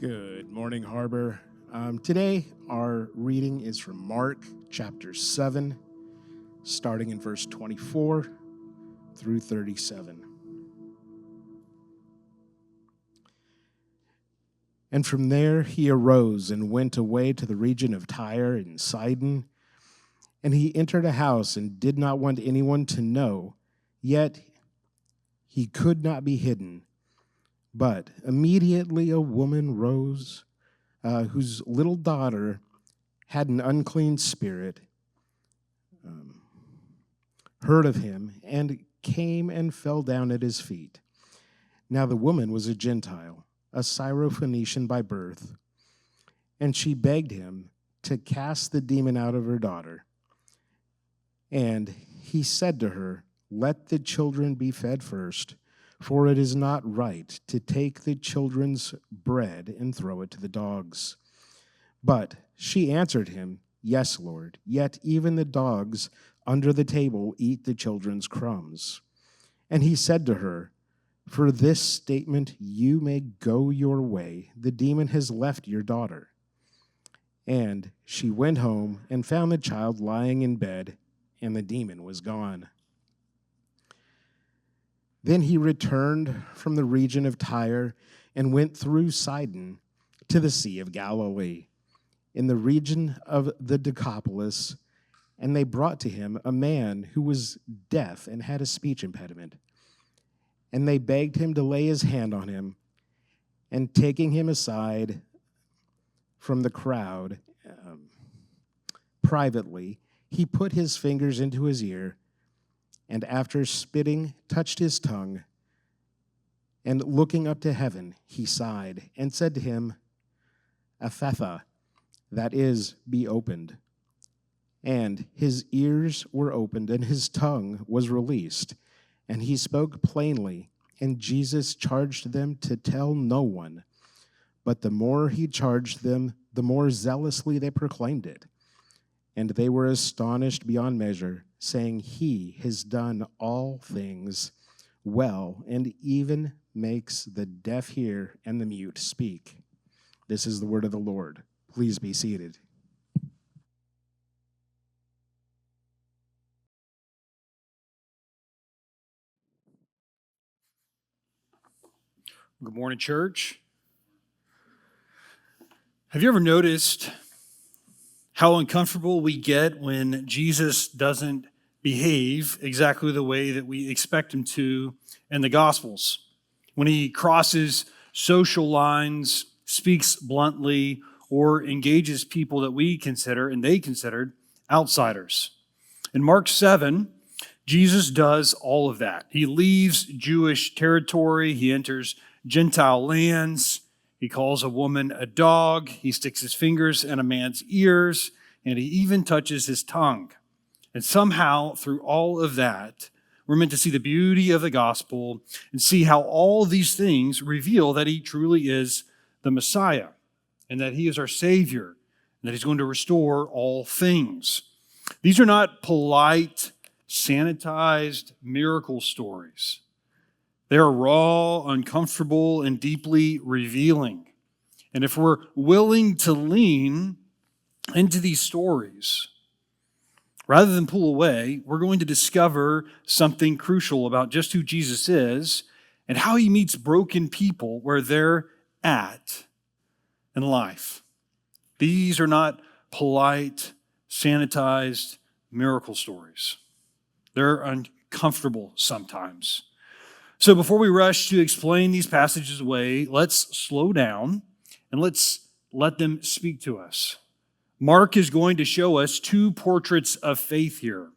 Good morning, Harbor. Today, our reading is from Mark chapter 7, starting in verse 24 through 37. And from there he arose and went away to the region of Tyre and Sidon. And he entered a house and did not want anyone to know, yet he could not be hidden. But immediately a woman rose, whose little daughter had an unclean spirit, heard of him, and came and fell down at his feet. Now the woman was a Gentile, a Syrophoenician by birth, and she begged him to cast the demon out of her daughter. And he said to her, "Let the children be fed first, for it is not right to take the children's bread and throw it to the dogs." But she answered him, "Yes, Lord, yet even the dogs under the table eat the children's crumbs." And he said to her, "For this statement you may go your way. The demon has left your daughter." And she went home and found the child lying in bed, and the demon was gone. Then he returned from the region of Tyre and went through Sidon to the Sea of Galilee, in the region of the Decapolis, and they brought to him a man who was deaf and had a speech impediment. And they begged him to lay his hand on him, and taking him aside from the crowd privately, he put his fingers into his ear, and after spitting, touched his tongue, and looking up to heaven, he sighed and said to him, "Ephatha," that is, "be opened." And his ears were opened, and his tongue was released, and he spoke plainly. And Jesus charged them to tell no one. But the more he charged them, the more zealously they proclaimed it. And they were astonished beyond measure, saying, "He has done all things well, and even makes the deaf hear and the mute speak." This is the word of the Lord. Please be seated. Good morning, church. Have you ever noticed how uncomfortable we get when Jesus doesn't behave exactly the way that we expect him to in the Gospels? When he crosses social lines, speaks bluntly, or engages people that we consider and they considered outsiders. In Mark 7, Jesus does all of that. He leaves Jewish territory. He enters Gentile lands. He calls a woman a dog. He sticks his fingers in a man's ears, and he even touches his tongue. And somehow, through all of that, we're meant to see the beauty of the gospel and see how all these things reveal that he truly is the Messiah, and that he is our Savior, and that he's going to restore all things. These are not polite, sanitized miracle stories. They are raw, uncomfortable, and deeply revealing. And if we're willing to lean into these stories, rather than pull away, we're going to discover something crucial about just who Jesus is and how he meets broken people where they're at in life. These are not polite, sanitized miracle stories. They're uncomfortable sometimes. So before we rush to explain these passages away, let's slow down and let's let them speak to us. Mark is going to show us two portraits of faith here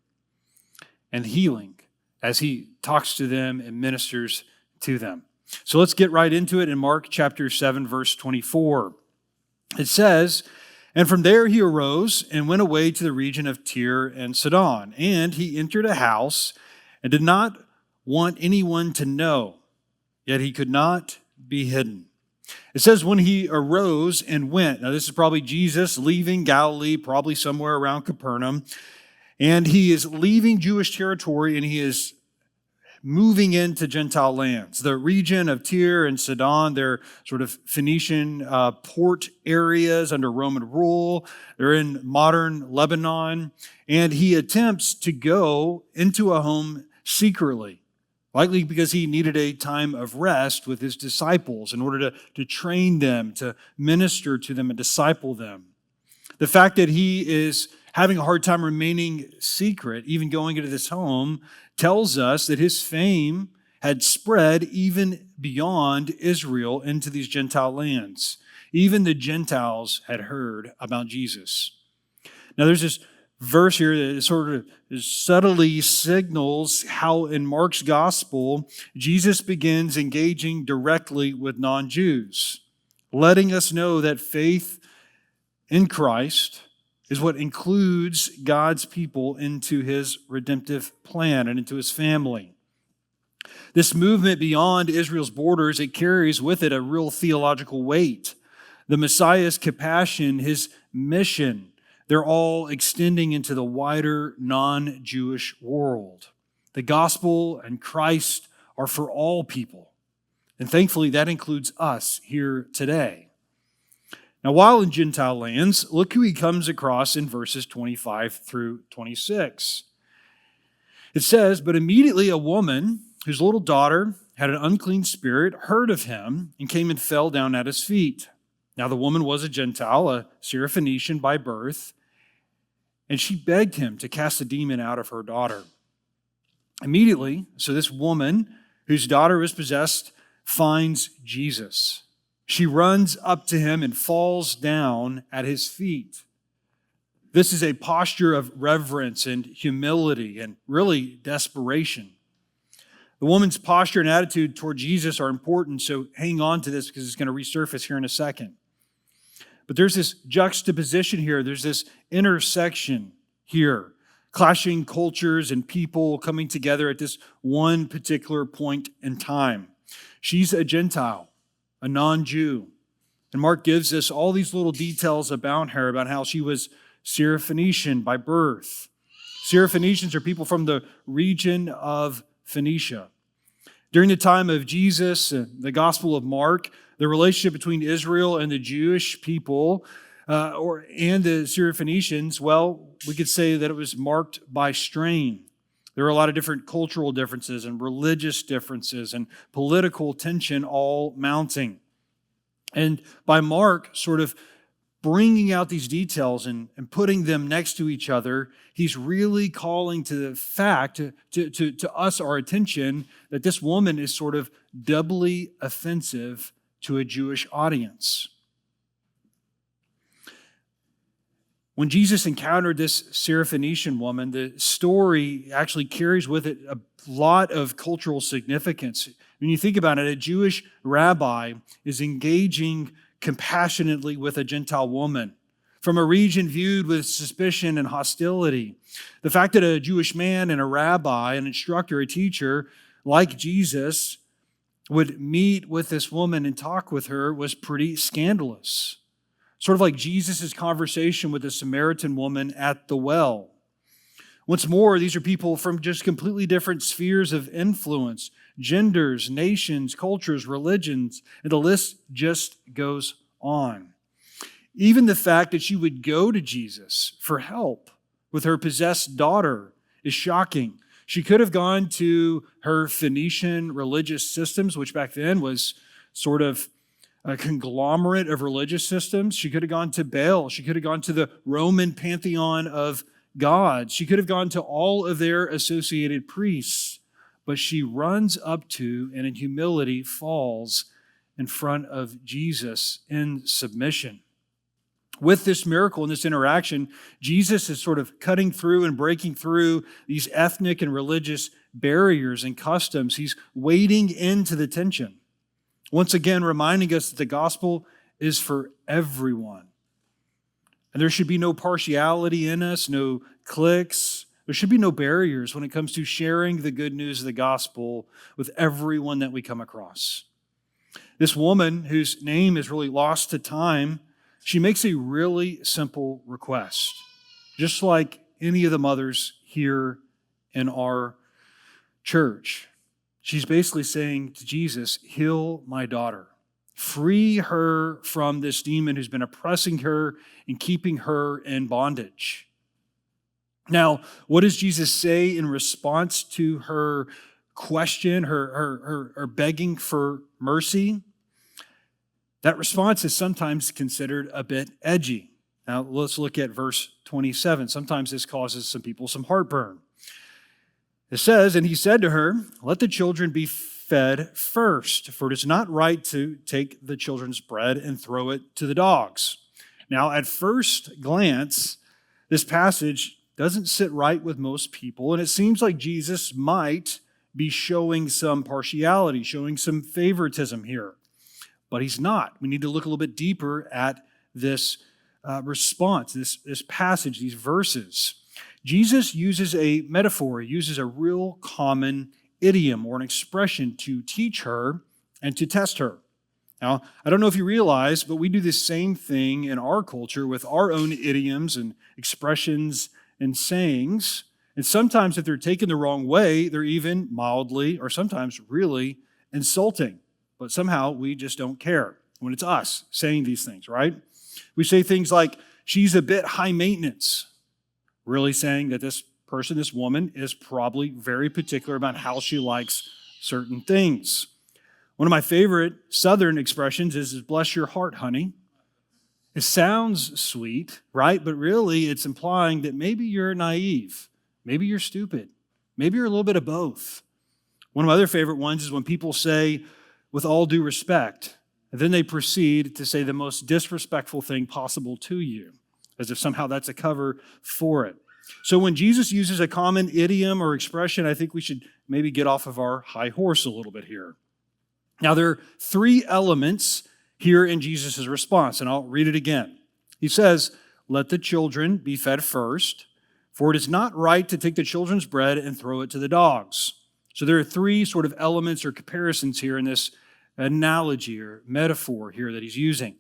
and healing as he talks to them and ministers to them. So let's get right into it in Mark chapter 7, verse 24. It says, "And from there he arose and went away to the region of Tyre and Sidon. And he entered a house and did not want anyone to know, yet he could not be hidden." It says when he arose and went. Now this is probably Jesus leaving Galilee, probably somewhere around Capernaum. And he is leaving Jewish territory and he is moving into Gentile lands. The region of Tyre and Sidon, they're sort of Phoenician port areas under Roman rule. They're in modern Lebanon. And he attempts to go into a home secretly, likely because he needed a time of rest with his disciples in order to train them, to minister to them and disciple them. The fact that he is having a hard time remaining secret, even going into this home, tells us that his fame had spread even beyond Israel into these Gentile lands. Even the Gentiles had heard about Jesus. Now there's this verse here that sort of subtly signals how in Mark's gospel, Jesus begins engaging directly with non-Jews, letting us know that faith in Christ is what includes God's people into his redemptive plan and into his family. This movement beyond Israel's borders, it carries with it a real theological weight. The Messiah's compassion, his mission, they're all extending into the wider non-Jewish world. The gospel and Christ are for all people. And thankfully, that includes us here today. Now, while in Gentile lands, look who he comes across in verses 25 through 26. It says, "But immediately a woman whose little daughter had an unclean spirit heard of him and came and fell down at his feet. Now the woman was a Gentile, a Syrophoenician by birth, and she begged him to cast the demon out of her daughter. Immediately, so this woman whose daughter was possessed finds Jesus. She runs up to him and falls down at his feet. This is a posture of reverence and humility and really desperation. The woman's posture and attitude toward Jesus are important, so hang on to this because it's going to resurface here in a second. But there's this juxtaposition here. There's this intersection here, clashing cultures and people coming together at this one particular point in time. She's a Gentile, a non-Jew. And Mark gives us all these little details about her, about how she was Syrophoenician by birth. Syrophoenicians are people from the region of Phoenicia. During the time of Jesus, the Gospel of Mark, the relationship between Israel and the Jewish people and the Syrophoenicians, well, we could say that it was marked by strain. There were a lot of different cultural differences and religious differences and political tension all mounting. And by Mark sort of bringing out these details and putting them next to each other, he's really calling to the fact, to us, our attention, that this woman is sort of doubly offensive to a Jewish audience. When Jesus encountered this Syrophoenician woman, the story actually carries with it a lot of cultural significance. When you think about it, a Jewish rabbi is engaging compassionately with a Gentile woman from a region viewed with suspicion and hostility. The fact that a Jewish man and a rabbi, an instructor, a teacher like Jesus would meet with this woman and talk with her was pretty scandalous. Sort of like Jesus' conversation with the Samaritan woman at the well. Once more, these are people from just completely different spheres of influence, genders, nations, cultures, religions, and the list just goes on. Even the fact that she would go to Jesus for help with her possessed daughter is shocking. She could have gone to her Phoenician religious systems, which back then was sort of a conglomerate of religious systems. She could have gone to Baal. She could have gone to the Roman pantheon of gods. She could have gone to all of their associated priests. But she runs up to and in humility falls in front of Jesus in submission. With this miracle and this interaction, Jesus is sort of cutting through and breaking through these ethnic and religious barriers and customs. He's wading into the tension. Once again, reminding us that the gospel is for everyone. And there should be no partiality in us, no cliques. There should be no barriers when it comes to sharing the good news of the gospel with everyone that we come across. This woman, whose name is really lost to time, she makes a really simple request, just like any of the mothers here in our church. She's basically saying to Jesus, heal my daughter. Free her from this demon who's been oppressing her and keeping her in bondage. Now, what does Jesus say in response to her question, her begging for mercy? That response is sometimes considered a bit edgy. Now, let's look at verse 27. Sometimes this causes some people some heartburn. It says, and he said to her, let the children be fed first, for it is not right to take the children's bread and throw it to the dogs. Now, at first glance, this passage doesn't sit right with most people, and it seems like Jesus might be showing some partiality, showing some favoritism here. But he's not. We need to look a little bit deeper at this response, this passage, these verses. Jesus uses a metaphor, he uses a real common idiom or an expression to teach her and to test her. Now, I don't know if you realize, but we do the same thing in our culture with our own idioms and expressions and sayings. And sometimes if they're taken the wrong way, they're even mildly or sometimes really insulting. But somehow we just don't care when it's us saying these things, right? We say things like, she's a bit high maintenance, really saying that this person, this woman, is probably very particular about how she likes certain things. One of my favorite Southern expressions is bless your heart, honey. It sounds sweet, right? But really it's implying that maybe you're naive, maybe you're stupid, maybe you're a little bit of both. One of my other favorite ones is when people say, with all due respect, and then they proceed to say the most disrespectful thing possible to you, as if somehow that's a cover for it. So when Jesus uses a common idiom or expression, I think we should maybe get off of our high horse a little bit here. Now, there are three elements here in Jesus' response, and I'll read it again. He says, let the children be fed first, for it is not right to take the children's bread and throw it to the dogs. So there are three sort of elements or comparisons here in this analogy or metaphor here that he's using.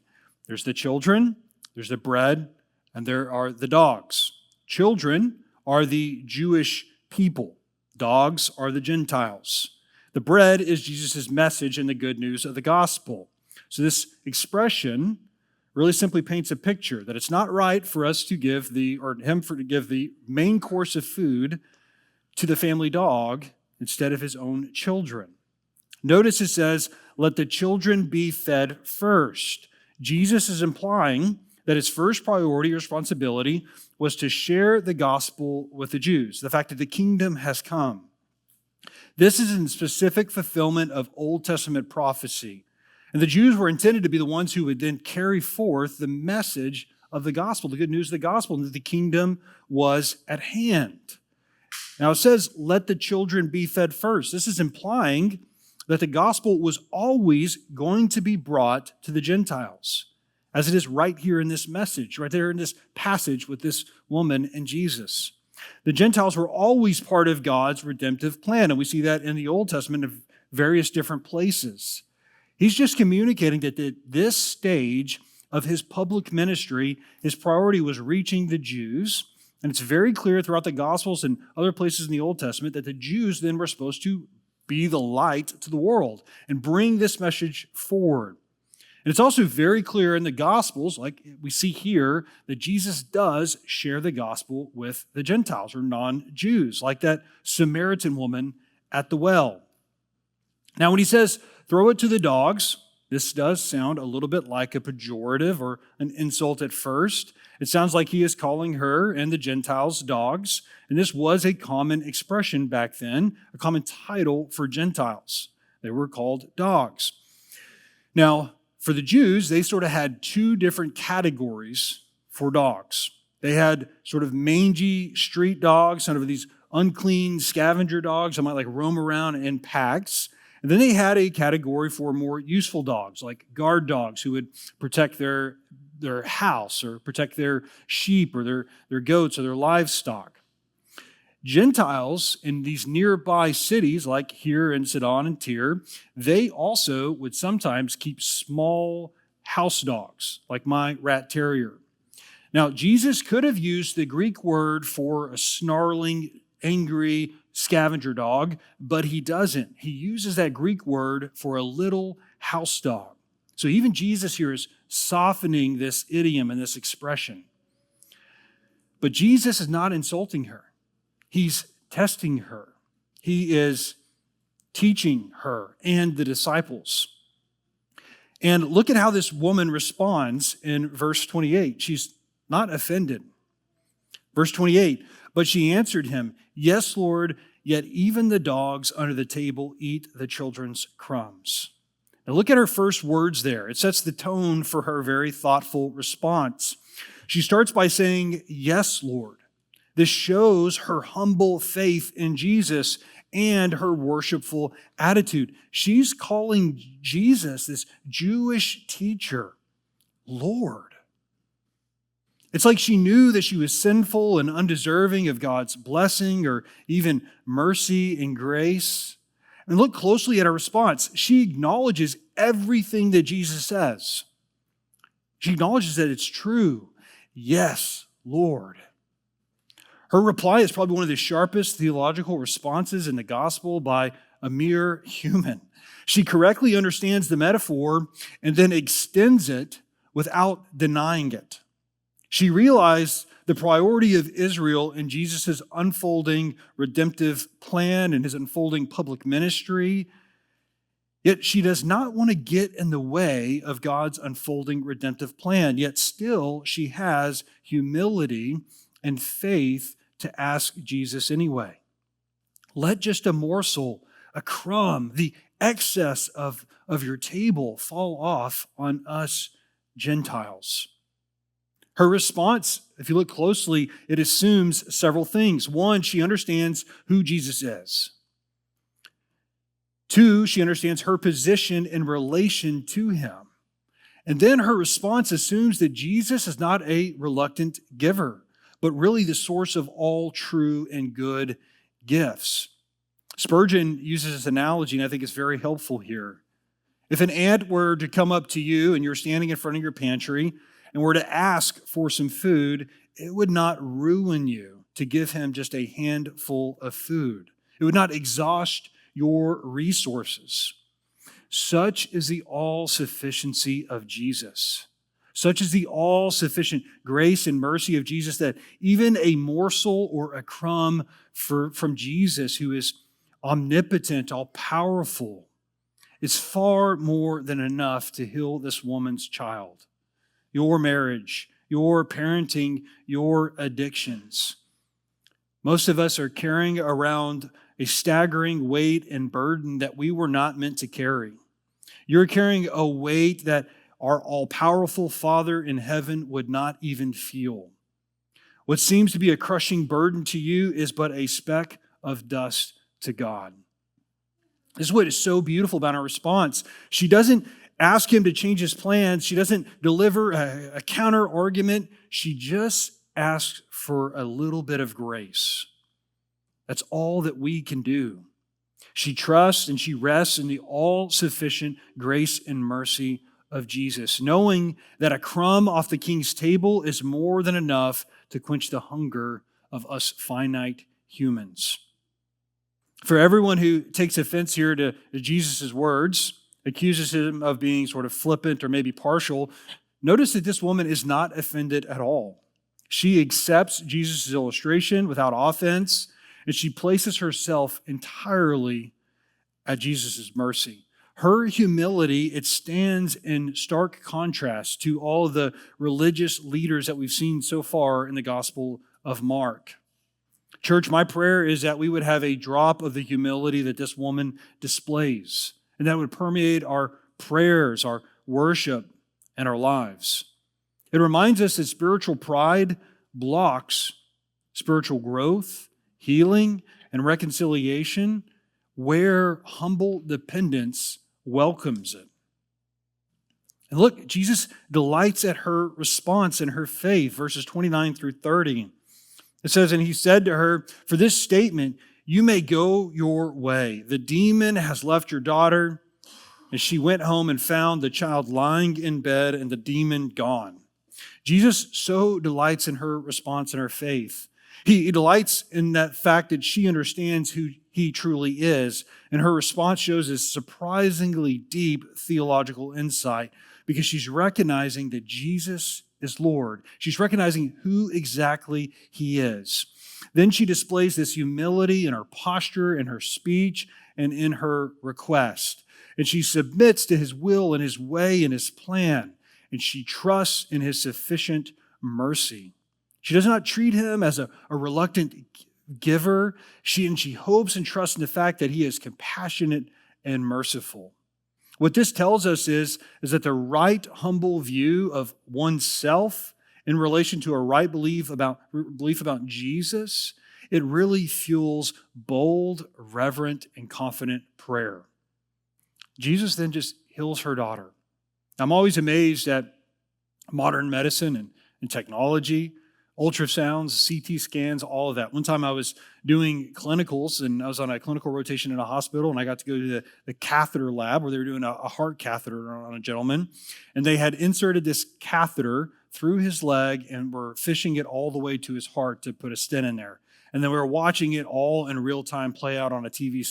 There's the children, there's the bread, and there are the dogs. Children are the Jewish people. Dogs are the Gentiles. The bread is Jesus' message and the good news of the gospel. So this expression really simply paints a picture that it's not right for us to give to give the main course of food to the family dog instead of his own children. Notice it says, let the children be fed first. Jesus is implying that his first priority or responsibility was to share the gospel with the Jews, the fact that the kingdom has come. This is in specific fulfillment of Old Testament prophecy. And the Jews were intended to be the ones who would then carry forth the message of the gospel, the good news of the gospel, and that the kingdom was at hand. Now it says, let the children be fed first. This is implying that the gospel was always going to be brought to the Gentiles, as it is right here in this message, right there in this passage with this woman and Jesus. The Gentiles were always part of God's redemptive plan, and we see that in the Old Testament in various different places. He's just communicating that at this stage of his public ministry, his priority was reaching the Jews, and it's very clear throughout the Gospels and other places in the Old Testament that the Jews then were supposed to be the light to the world and bring this message forward. And it's also very clear in the Gospels, like we see here, that Jesus does share the gospel with the Gentiles or non-Jews, like that Samaritan woman at the well. Now, when he says, throw it to the dogs, this does sound a little bit like a pejorative or an insult at first. It sounds like he is calling her and the Gentiles dogs, and this was a common expression back then, a common title for Gentiles. They were called dogs. Now, for the Jews, they sort of had two different categories for dogs. They had sort of mangy street dogs, sort of these unclean scavenger dogs that might like roam around in packs. And then they had a category for more useful dogs, like guard dogs who would protect their house or protect their sheep or their goats or their livestock. Gentiles in these nearby cities, like here in Sidon and Tyre, they also would sometimes keep small house dogs, like my rat terrier. Now, Jesus could have used the Greek word for a snarling angry scavenger dog, but he doesn't. He uses that Greek word for a little house dog. So even Jesus here is softening this idiom and this expression. But Jesus is not insulting her. He's testing her. He is teaching her and the disciples. And look at how this woman responds in verse 28. She's not offended. Verse 28, but she answered him, "Yes, Lord, yet even the dogs under the table eat the children's crumbs." Now look at her first words there. It sets the tone for her very thoughtful response. She starts by saying, "Yes, Lord." This shows her humble faith in Jesus and her worshipful attitude. She's calling Jesus, this Jewish teacher, Lord. It's like she knew that she was sinful and undeserving of God's blessing or even mercy and grace. And look closely at her response. She acknowledges everything that Jesus says. She acknowledges that it's true. Yes, Lord. Her reply is probably one of the sharpest theological responses in the gospel by a mere human. She correctly understands the metaphor and then extends it without denying it. She realized the priority of Israel in Jesus' unfolding redemptive plan and his unfolding public ministry. Yet she does not want to get in the way of God's unfolding redemptive plan. Yet still she has humility and faith to ask Jesus anyway. Let just a morsel, a crumb, the excess of your table fall off on us Gentiles. Her response, if you look closely, it assumes several things. One, she understands who Jesus is. Two, she understands her position in relation to him. And then her response assumes that Jesus is not a reluctant giver, but really the source of all true and good gifts. Spurgeon uses this analogy, and I think it's very helpful here. If an ant were to come up to you and you're standing in front of your pantry and were to ask for some food, it would not ruin you to give him just a handful of food. It would not exhaust your resources. Such is the all-sufficiency of Jesus. Such is the all-sufficient grace and mercy of Jesus that even a morsel or a crumb from Jesus, who is omnipotent, all-powerful, is far more than enough to heal this woman's child, your marriage, your parenting, your addictions. Most of us are carrying around a staggering weight and burden that we were not meant to carry. You're carrying a weight that our all-powerful Father in heaven would not even feel. What seems to be a crushing burden to you is but a speck of dust to God. This is what is so beautiful about our response. She doesn't ask him to change his plans. She doesn't deliver a counter argument. She just asks for a little bit of grace. That's all that we can do. She trusts and she rests in the all-sufficient grace and mercy of Jesus, knowing that a crumb off the king's table is more than enough to quench the hunger of us finite humans. For everyone who takes offense here to Jesus' words, accuses him of being sort of flippant or maybe partial, notice that this woman is not offended at all. She accepts Jesus' illustration without offense, and she places herself entirely at Jesus' mercy. Her humility, it stands in stark contrast to all of the religious leaders that we've seen so far in the Gospel of Mark. Church, my prayer is that we would have a drop of the humility that this woman displays, and that would permeate our prayers, our worship, and our lives. It reminds us that spiritual pride blocks spiritual growth, healing, and reconciliation, where humble dependence welcomes it. And look, Jesus delights at her response and her faith, verses 29 through 30. It says, and he said to her, for this statement, you may go your way. The demon has left your daughter. And she went home and found the child lying in bed and the demon gone. Jesus so delights in her response and her faith. He delights in that fact that she understands who he truly is, and her response shows this surprisingly deep theological insight because she's recognizing that Jesus is Lord. She's recognizing who exactly he is. Then she displays this humility in her posture, in her speech, and in her request. And she submits to his will and his way and his plan, and she trusts in his sufficient mercy. She does not treat him as a reluctant giver. She hopes and trusts in the fact that he is compassionate and merciful. What this tells us is that the right, humble view of oneself in relation to a right belief about Jesus, it really fuels bold, reverent, and confident prayer. Jesus then just heals her daughter. I'm always amazed at modern medicine and technology, ultrasounds, CT scans, all of that. One time I was doing clinicals, and I was on a clinical rotation in a hospital, and I got to go to the catheter lab where they were doing a heart catheter on a gentleman, and they had inserted this catheter through his leg and were fishing it all the way to his heart to put a stent in there. And then we were watching it all in real time play out on a TV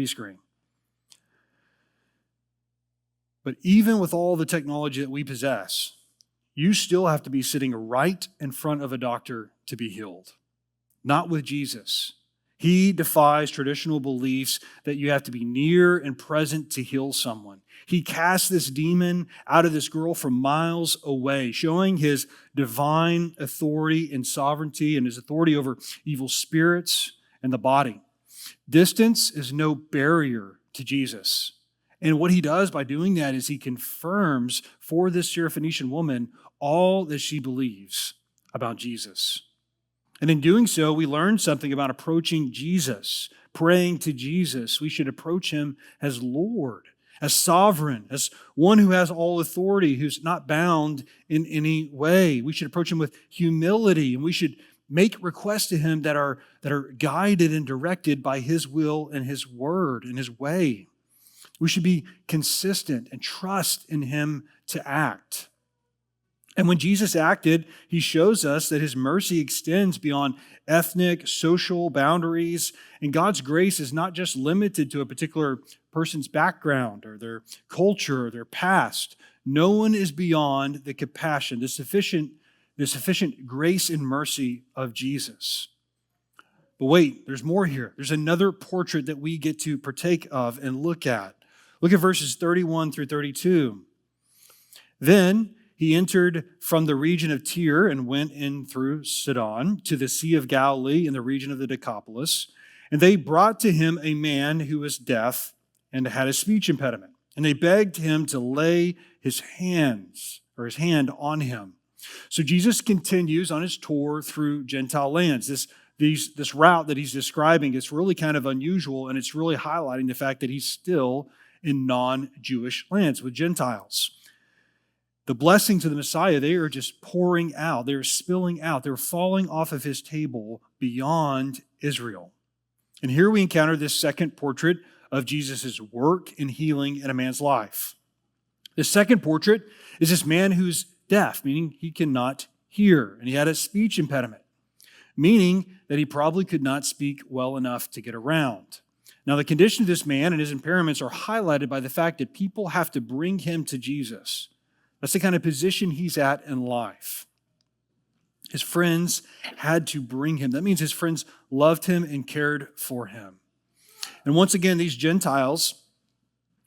screen. But even with all the technology that we possess, you still have to be sitting right in front of a doctor to be healed. Not with Jesus. He defies traditional beliefs that you have to be near and present to heal someone. He casts this demon out of this girl from miles away, showing his divine authority and sovereignty and his authority over evil spirits and the body. Distance is no barrier to Jesus. And what he does by doing that is he confirms for this Syrophoenician woman all that she believes about Jesus. And in doing so, we learn something about approaching Jesus, praying to Jesus. We should approach him as Lord, as sovereign, as one who has all authority, who's not bound in any way. We should approach him with humility, and we should make requests to him that are guided and directed by his will and his word and his way. We should be consistent and trust in him to act. And when Jesus acted, he shows us that his mercy extends beyond ethnic, social boundaries, and God's grace is not just limited to a particular person's background or their culture or their past. No one is beyond the compassion, the sufficient grace and mercy of Jesus. But wait, there's more here. There's another portrait that we get to partake of and look at. Look at verses 31 through 32. Then he entered from the region of Tyre and went in through Sidon to the Sea of Galilee in the region of the Decapolis. And they brought to him a man who was deaf and had a speech impediment. And they begged him to lay his hand on him. So Jesus continues on his tour through Gentile lands. This route that he's describing is really kind of unusual, and it's really highlighting the fact that he's still in non-Jewish lands with Gentiles. The blessings of the Messiah, they are just pouring out. They're spilling out. They're falling off of his table beyond Israel. And here we encounter this second portrait of Jesus' work in healing in a man's life. The second portrait is this man who's deaf, meaning he cannot hear, and he had a speech impediment, meaning that he probably could not speak well enough to get around. Now, the condition of this man and his impairments are highlighted by the fact that people have to bring him to Jesus. That's the kind of position he's at in life. His friends had to bring him. That means his friends loved him and cared for him. And once again, these Gentiles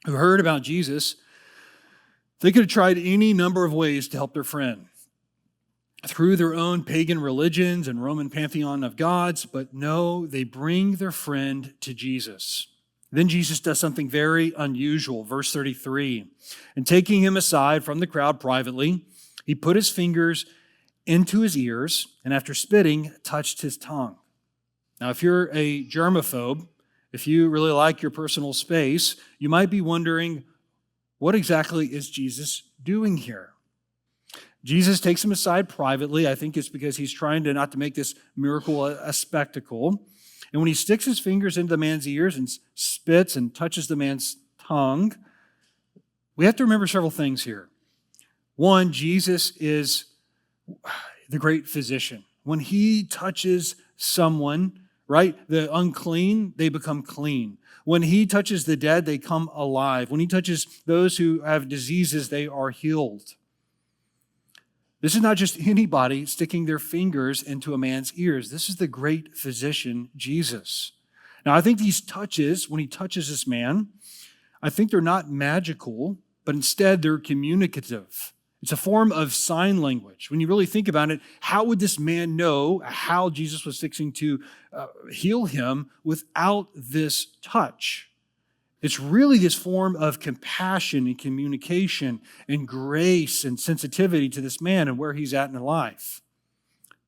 who heard about Jesus, they could have tried any number of ways to help their friend. Through their own pagan religions and Roman pantheon of gods, but no, they bring their friend to Jesus. Then Jesus does something very unusual. Verse 33, and taking him aside from the crowd privately, he put his fingers into his ears, and after spitting, touched his tongue. Now, if you're a germaphobe, if you really like your personal space, you might be wondering, what exactly is Jesus doing here? Jesus takes him aside privately. I think it's because he's trying to not to make this miracle a spectacle. And when he sticks his fingers into the man's ears and spits and touches the man's tongue, we have to remember several things here. One, Jesus is the great physician. When he touches someone, right? The unclean, they become clean. When he touches the dead, they come alive. When he touches those who have diseases, they are healed. This is not just anybody sticking their fingers into a man's ears. This is the great physician, Jesus. Now, I think these touches, when he touches this man, I think they're not magical, but instead they're communicative. It's a form of sign language. When you really think about it, how would this man know how Jesus was fixing to heal him without this touch? It's really this form of compassion and communication and grace and sensitivity to this man and where he's at in life.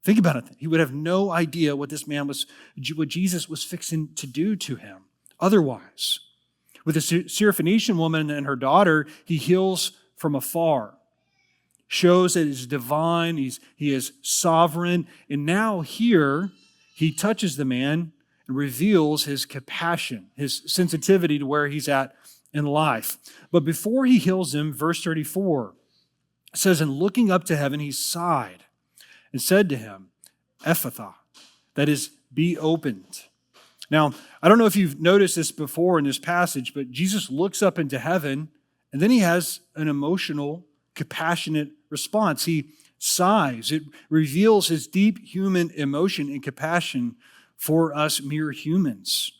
Think about it. He would have no idea what what Jesus was fixing to do to him otherwise. With the Syrophoenician woman and her daughter, he heals from afar. Shows that he's divine, he is sovereign. And now here, he touches the man and reveals his compassion, his sensitivity to where he's at in life. But before he heals him, verse 34 says, "And looking up to heaven, he sighed and said to him, Ephphatha," that is, be opened. Now, I don't know if you've noticed this before in this passage, but Jesus looks up into heaven, and then he has an emotional, compassionate response. He sighs. It reveals his deep human emotion and compassion for us mere humans.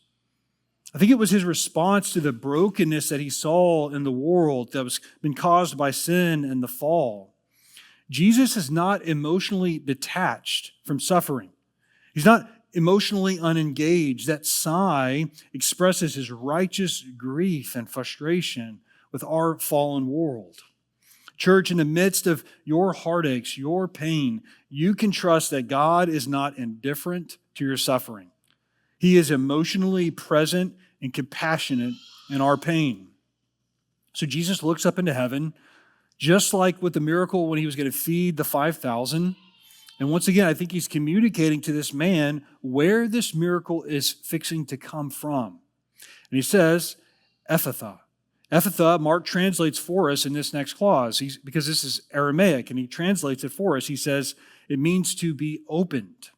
I think it was his response to the brokenness that he saw in the world that was been caused by sin and the fall. Jesus is not emotionally detached from suffering. He's not emotionally unengaged. That sigh expresses his righteous grief and frustration with our fallen world. Church, in the midst of your heartaches, your pain, you can trust that God is not indifferent to your suffering. He is emotionally present and compassionate in our pain. So Jesus looks up into heaven, just like with the miracle when he was going to feed the 5,000. And once again, I think he's communicating to this man where this miracle is fixing to come from. And he says, Ephphatha. Ephphatha, Mark translates for us in this next clause, because this is Aramaic, and he translates it for us. He says, it means to be opened.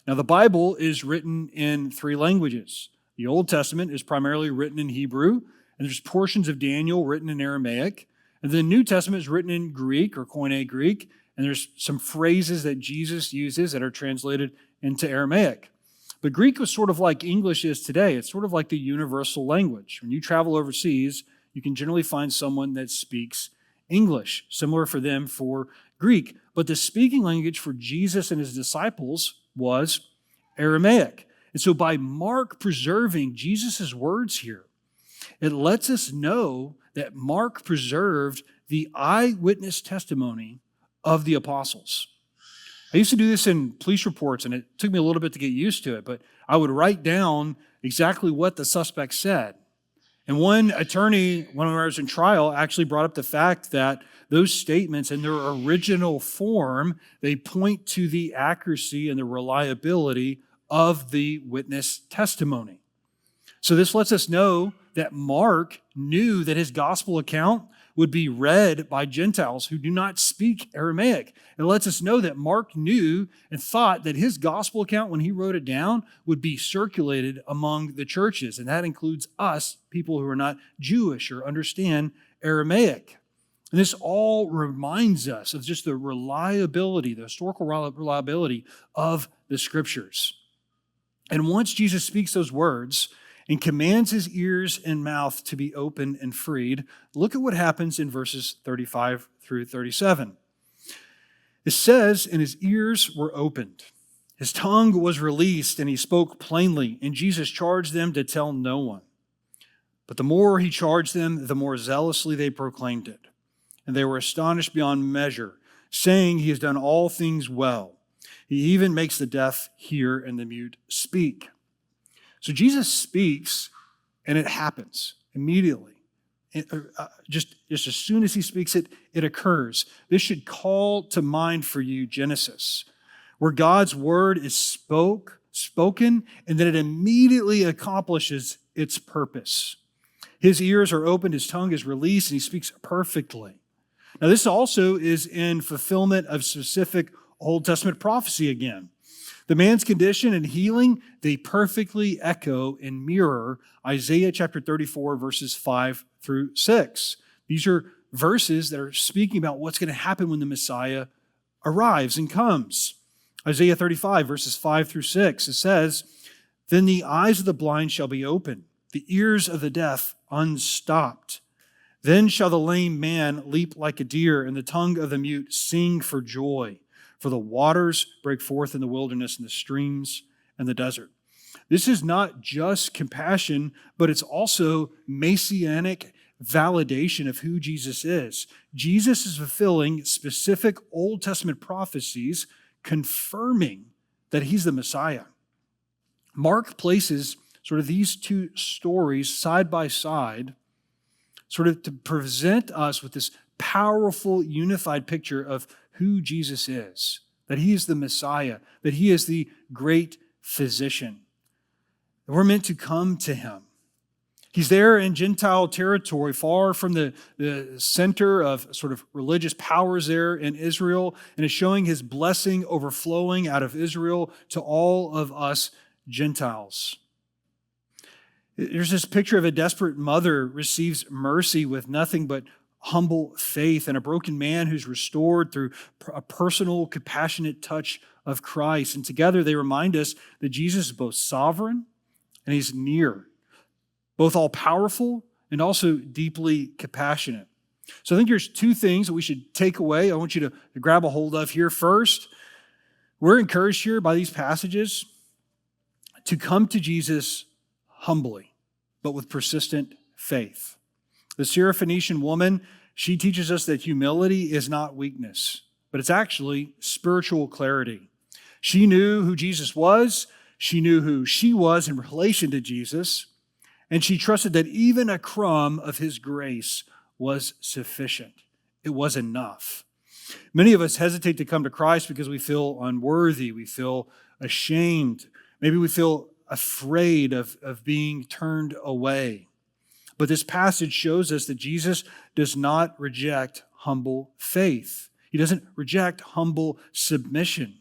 Now, the Bible is written in 3 languages. The Old Testament is primarily written in Hebrew, and there's portions of Daniel written in Aramaic. And the New Testament is written in Greek or Koine Greek, and there's some phrases that Jesus uses that are translated into Aramaic. But Greek was sort of like English is today. It's sort of like the universal language. When you travel overseas, you can generally find someone that speaks English, similar for them for Greek. But the speaking language for Jesus and his disciples was Aramaic. And so by Mark preserving Jesus' words here, it lets us know that Mark preserved the eyewitness testimony of the apostles. I used to do this in police reports, and it took me a little bit to get used to it, but I would write down exactly what the suspect said. And one attorney, when I was in trial, actually brought up the fact that those statements in their original form, they point to the accuracy and the reliability of the witness testimony. So this lets us know that Mark knew that his gospel account would be read by Gentiles who do not speak Aramaic. It lets us know that Mark knew and thought that his gospel account, when he wrote it down, would be circulated among the churches. And that includes us, people who are not Jewish or understand Aramaic. And this all reminds us of just the reliability, the historical reliability of the scriptures. And once Jesus speaks those words and commands his ears and mouth to be opened and freed, look at what happens in verses 35 through 37. It says, and his ears were opened. His tongue was released, and he spoke plainly, and Jesus charged them to tell no one. But the more he charged them, the more zealously they proclaimed it. And they were astonished beyond measure, saying, he has done all things well. He even makes the deaf hear and the mute speak. So Jesus speaks, and it happens immediately. Just as soon as he speaks it, it occurs. This should call to mind for you Genesis, where God's word is spoken, and then it immediately accomplishes its purpose. His ears are opened, his tongue is released, and he speaks perfectly. Now, this also is in fulfillment of specific Old Testament prophecy again. The man's condition and healing, they perfectly echo and mirror Isaiah chapter 34, verses 5 through 6. These are verses that are speaking about what's going to happen when the Messiah arrives and comes. Isaiah 35, verses 5 through 6, it says, "Then the eyes of the blind shall be opened, the ears of the deaf unstopped. Then shall the lame man leap like a deer, and the tongue of the mute sing for joy. For the waters break forth in the wilderness, and the streams and the desert." This is not just compassion, but it's also messianic validation of who Jesus is. Jesus is fulfilling specific Old Testament prophecies, confirming that he's the Messiah. Mark places sort of these two stories side by side, sort of to present us with this powerful, unified picture of who Jesus is, that he is the Messiah, that he is the great physician. We're meant to come to him. He's there in Gentile territory, far from the center of sort of religious powers there in Israel, and is showing his blessing overflowing out of Israel to all of us Gentiles. There's this picture of a desperate mother receives mercy with nothing but humble faith, and a broken man who's restored through a personal, compassionate touch of Christ. And together they remind us that Jesus is both sovereign and he's near, both all-powerful and also deeply compassionate. So I think there's two things that we should take away. I want you to grab a hold of here. First, we're encouraged here by these passages to come to Jesus humbly, but with persistent faith. The Syrophoenician woman, she teaches us that humility is not weakness, but it's actually spiritual clarity. She knew who Jesus was. She knew who she was in relation to Jesus. And she trusted that even a crumb of his grace was sufficient. It was enough. Many of us hesitate to come to Christ because we feel unworthy. We feel ashamed. Maybe we feel afraid of being turned away. But this passage shows us that Jesus does not reject humble faith. He doesn't reject humble submission.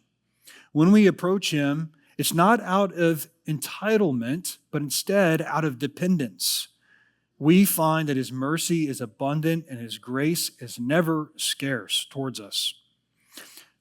When we approach him, it's not out of entitlement, but instead out of dependence. We find that his mercy is abundant and his grace is never scarce towards us.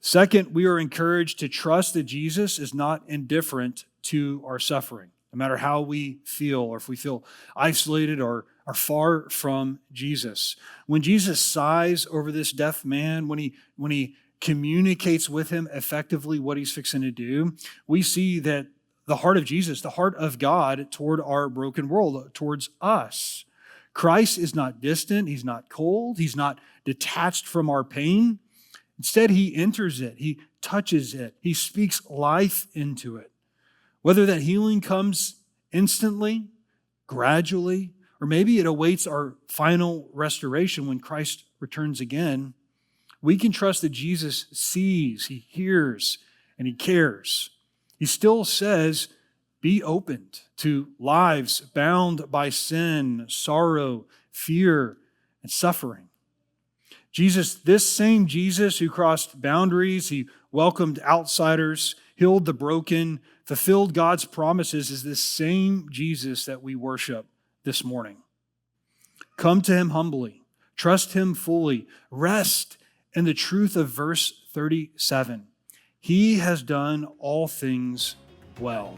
Second, we are encouraged to trust that Jesus is not indifferent to our suffering, no matter how we feel, or if we feel isolated or are far from Jesus. When Jesus sighs over this deaf man, when he communicates with him effectively what he's fixing to do, we see that the heart of Jesus, the heart of God toward our broken world, towards us. Christ is not distant, he's not cold, he's not detached from our pain. Instead, he enters it, he touches it, he speaks life into it. Whether that healing comes instantly, gradually, or maybe it awaits our final restoration when Christ returns again, we can trust that Jesus sees, he hears, and he cares. He still says, be opened to lives bound by sin, sorrow, fear, and suffering. Jesus, this same Jesus who crossed boundaries, he welcomed outsiders, healed the broken, fulfilled God's promises, is this same Jesus that we worship this morning. Come to him humbly, trust him fully, rest in the truth of verse 37. He has done all things well.